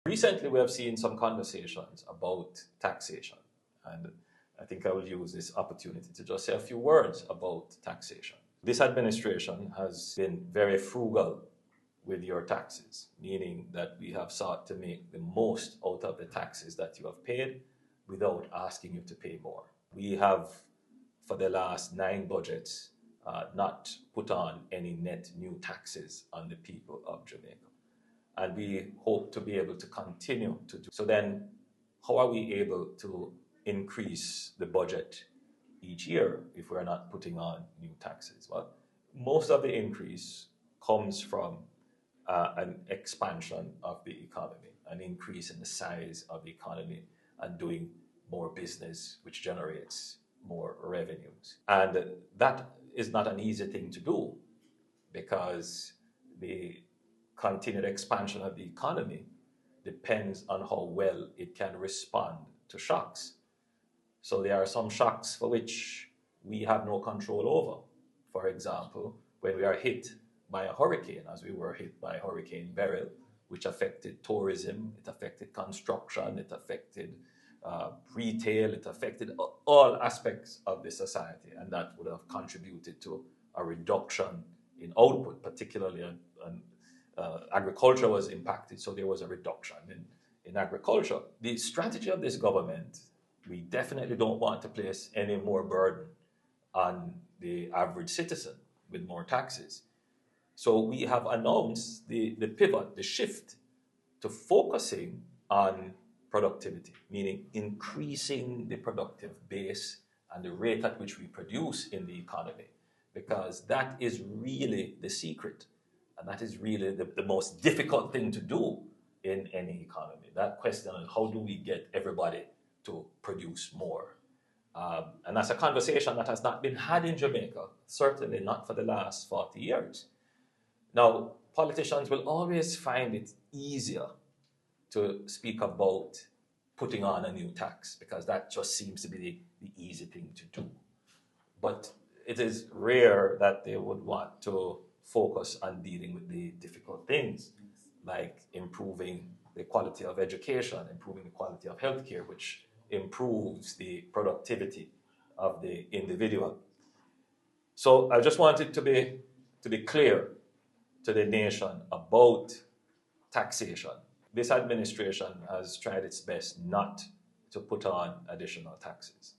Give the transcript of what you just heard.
Recently, we have seen some conversations about taxation, and I think I will use this opportunity to just say a few words about taxation. This administration has been very frugal with your taxes, meaning that we have sought to make the most out of the taxes that you have paid without asking you to pay more. We have, for the last 9 budgets, not put on any net new taxes on the people of Jamaica. And we hope to be able to continue to do so. Then, how are we able to increase the budget each year if we're not putting on new taxes? Well, most of the increase comes from an expansion of the economy, an increase in the size of the economy, and doing more business, which generates more revenues. And that is not an easy thing to do, because the continued expansion of the economy depends on how well it can respond to shocks. So there are some shocks for which we have no control over. For example, when we are hit by a hurricane, as we were hit by Hurricane Beryl, which affected tourism, it affected construction, it affected retail, it affected all aspects of the society, and that would have contributed to a reduction in output, particularly agriculture was impacted, so there was a reduction in agriculture. The strategy of this government, we definitely don't want to place any more burden on the average citizen with more taxes. So we have announced the pivot, the shift to focusing on productivity, meaning increasing the productive base and the rate at which we produce in the economy, because that is really the secret. And that is really the most difficult thing to do in any economy. That question of how do we get everybody to produce more? And that's a conversation that has not been had in Jamaica, certainly not for the last 40 years. Now, politicians will always find it easier to speak about putting on a new tax, because that just seems to be the easy thing to do. But it is rare that they would want to focus on dealing with the difficult things, like improving the quality of education, improving the quality of healthcare, which improves the productivity of the individual. So I just wanted to be clear to the nation about taxation. This administration has tried its best not to put on additional taxes.